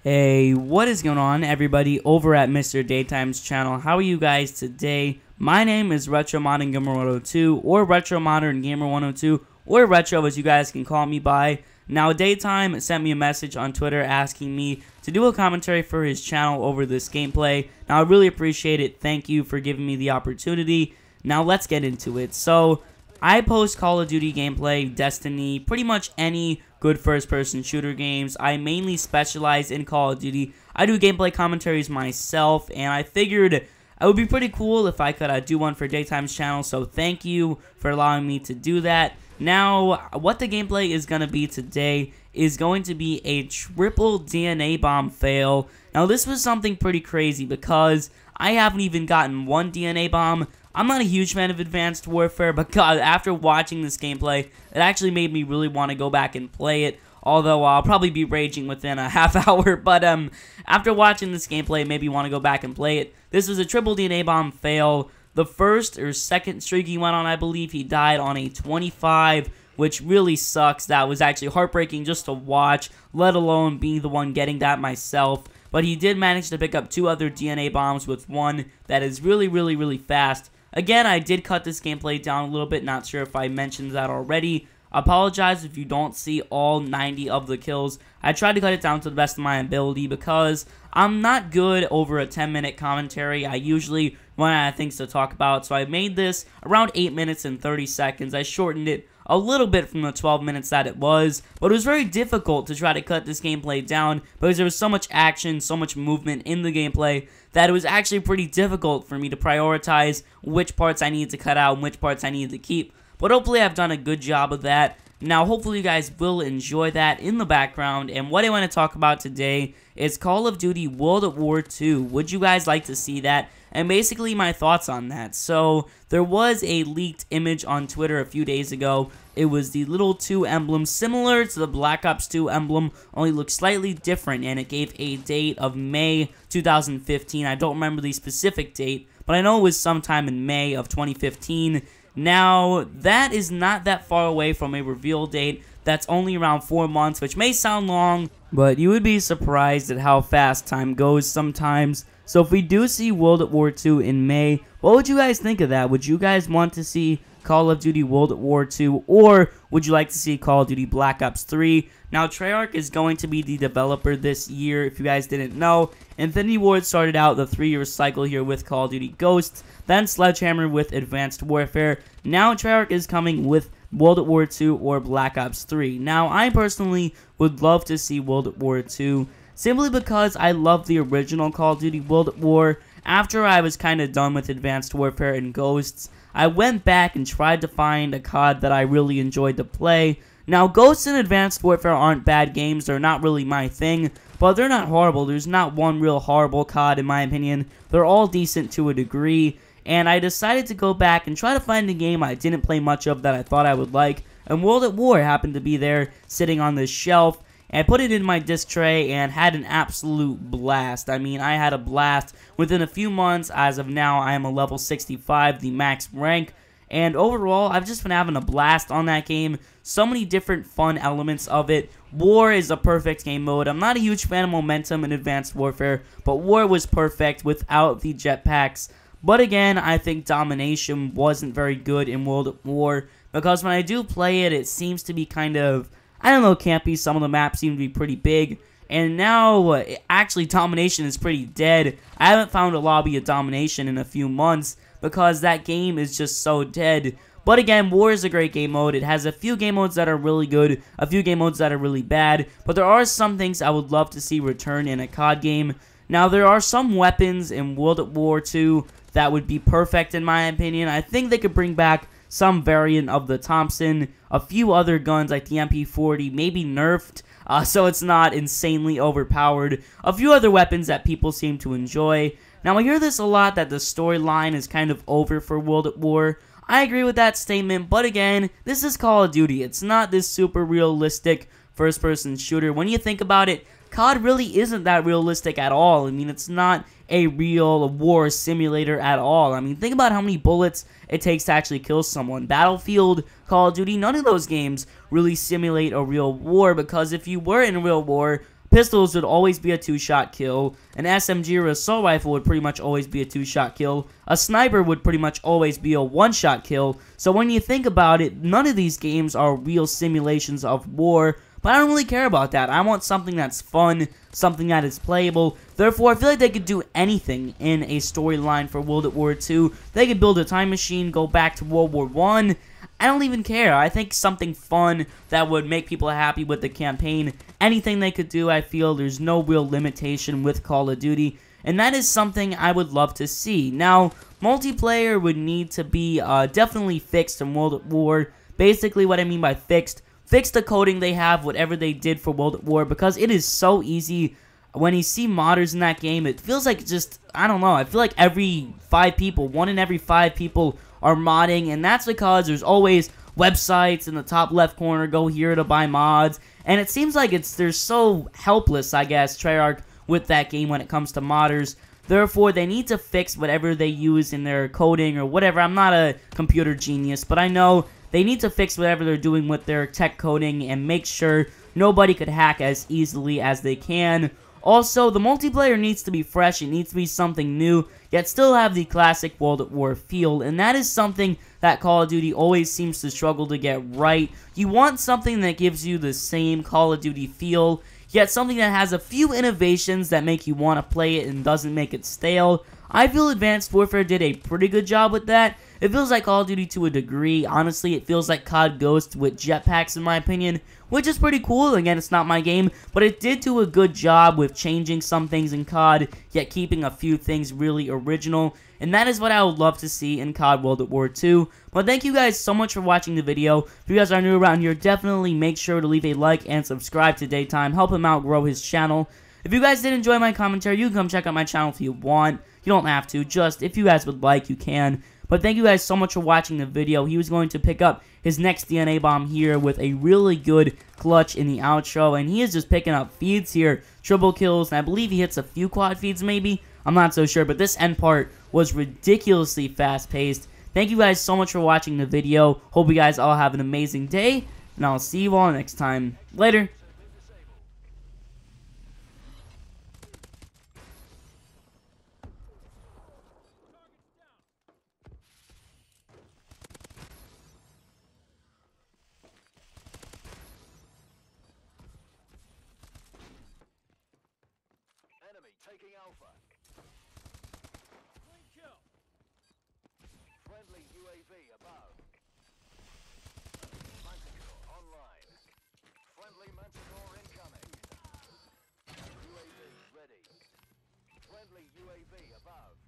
Hey, what is going on, everybody over at Mr.DayTime's channel? How are you guys today? My name is Retro Modern Gamer 102, or Retro Modern Gamer 102, or Retro as you guys can call me by. Now, DayTime sent me a message on Twitter asking me to do a commentary for his channel over this gameplay. Now, I really appreciate it. Thank you for giving me the opportunity. Now, let's get into it. So, I post Call of Duty gameplay, Destiny, pretty much any good first-person shooter games. I mainly specialize in Call of Duty. I do gameplay commentaries myself, and I figured it would be pretty cool if I could do one for DayTime's channel, so thank you for allowing me to do that. Now, what the gameplay is going to be today is going to be a triple DNA bomb fail. Now, this was something pretty crazy because I haven't even gotten one DNA bomb. I'm not a huge fan of Advanced Warfare, but God, after watching this gameplay, it actually made me really want to go back and play it, although I'll probably be raging within a half hour, but after watching this gameplay, it made me want to go back and play it. This was a triple DNA bomb fail. The first or second streak he went on, I believe he died on a 25, which really sucks. That was actually heartbreaking just to watch, let alone being the one getting that myself. But he did manage to pick up two other DNA bombs with one that is really fast. Again, I did cut this gameplay down a little bit, not sure if I mentioned that already. Apologize if you don't see all 90 of the kills. I tried to cut it down to the best of my ability because I'm not good over a 10-minute commentary. I usually run out of things to talk about, so I made this around 8 minutes and 30 seconds. I shortened it a little bit from the 12 minutes that it was, but it was very difficult to try to cut this gameplay down because there was so much action, so much movement in the gameplay that it was actually pretty difficult for me to prioritize which parts I needed to cut out and which parts I needed to keep. But hopefully I've done a good job of that. Now, hopefully you guys will enjoy that in the background. And what I want to talk about today is Call of Duty World at War II. Would you guys like to see that? And basically my thoughts on that. So, there was a leaked image on Twitter a few days ago. It was the little 2 emblem, similar to the Black Ops 2 emblem, only looked slightly different, and it gave a date of May 2015. I don't remember the specific date, but I know it was sometime in May of 2015. Now, that is not that far away from a reveal date. That's only around 4 months, which may sound long, but you would be surprised at how fast time goes sometimes. So if we do see World at War II in May, what would you guys think of that? Would you guys want to see Call of Duty World at War II, or would you like to see Call of Duty Black Ops 3? Now, Treyarch is going to be the developer this year, if you guys didn't know. Infinity Ward started out the 3-year cycle here with Call of Duty Ghosts, then Sledgehammer with Advanced Warfare. Now, Treyarch is coming with World at War II or Black Ops 3. Now, I personally would love to see World at War II, simply because I love the original Call of Duty World at War. After I was kind of done with Advanced Warfare and Ghosts, I went back and tried to find a COD that I really enjoyed to play. Now, Ghosts and Advanced Warfare aren't bad games, they're not really my thing, but they're not horrible. There's not one real horrible COD in my opinion. They're all decent to a degree, and I decided to go back and try to find a game I didn't play much of that I thought I would like, and World at War happened to be there, sitting on this shelf. I put it in my disc tray and had an absolute blast. I mean, I had a blast. Within a few months, as of now, I am a level 65, the max rank. And overall, I've just been having a blast on that game. So many different fun elements of it. War is a perfect game mode. I'm not a huge fan of momentum in Advanced Warfare, but War was perfect without the jetpacks. But again, I think domination wasn't very good in World at War, because when I do play it, it seems to be kind of, I don't know, campy. Some of the maps seem to be pretty big. And now, actually, domination is pretty dead. I haven't found a lobby of domination in a few months because that game is just so dead. But again, War is a great game mode. It has a few game modes that are really good, a few game modes that are really bad. But there are some things I would love to see return in a COD game. Now, there are some weapons in World at War II that would be perfect in my opinion. I think they could bring back some variant of the Thompson, a few other guns like the MP40, maybe nerfed, so it's not insanely overpowered, a few other weapons that people seem to enjoy. Now, I hear this a lot, that the storyline is kind of over for World at War. I agree with that statement, but again, this is Call of Duty. It's not this super realistic first-person shooter. When you think about it, COD really isn't that realistic at all. I mean, it's not a real war simulator at all. I mean, think about how many bullets it takes to actually kill someone. Battlefield, Call of Duty, none of those games really simulate a real war, because if you were in a real war, Pistols would always be a 2-shot kill. An SMG or assault rifle would pretty much always be a 2-shot kill. A sniper would pretty much always be a 1-shot kill. So when you think about it, none of these games are real simulations of war. But I don't really care about that. I want something that's fun, something that is playable. Therefore, I feel like they could do anything in a storyline for World at War II. They could build a time machine, go back to World War I. I don't even care. I think something fun that would make people happy with the campaign. Anything they could do, I feel there's no real limitation with Call of Duty. And that is something I would love to see. Now, multiplayer would need to be definitely fixed in World at War. Basically, what I mean by fixed, fix the coding they have, whatever they did for World at War, because it is so easy. When you see modders in that game, it feels like just, I don't know, I feel like every 5 people, 1 in every 5 people are modding, and that's because there's always websites in the top left corner, go here to buy mods, and it seems like they're so helpless, I guess, Treyarch, with that game when it comes to modders. Therefore, they need to fix whatever they use in their coding or whatever. I'm not a computer genius, but I know they need to fix whatever they're doing with their tech coding and make sure nobody could hack as easily as they can. Also, the multiplayer needs to be fresh, it needs to be something new, yet still have the classic World at War feel, and that is something that Call of Duty always seems to struggle to get right. You want something that gives you the same Call of Duty feel, yet something that has a few innovations that make you want to play it and doesn't make it stale. I feel Advanced Warfare did a pretty good job with that. It feels like Call of Duty to a degree. Honestly, it feels like COD Ghost with jetpacks in my opinion, which is pretty cool. Again, it's not my game, but it did do a good job with changing some things in COD, yet keeping a few things really original. And that is what I would love to see in COD World at War II. But thank you guys so much for watching the video. If you guys are new around here, definitely make sure to leave a like and subscribe to DayTiMe. Help him out grow his channel. If you guys did enjoy my commentary, you can come check out my channel if you want. You don't have to, just if you guys would like, you can. But thank you guys so much for watching the video. He was going to pick up his next DNA bomb here with a really good clutch in the outro. And he is just picking up feeds here. Triple kills, and I believe he hits a few quad feeds maybe. I'm not so sure, but this end part was ridiculously fast-paced. Thank you guys so much for watching the video. Hope you guys all have an amazing day. And I'll see you all next time. Later. Enemy taking Alpha. Clean kill. Friendly UAV above. Manticore online. Friendly Manticore incoming. UAV ready. Friendly UAV above.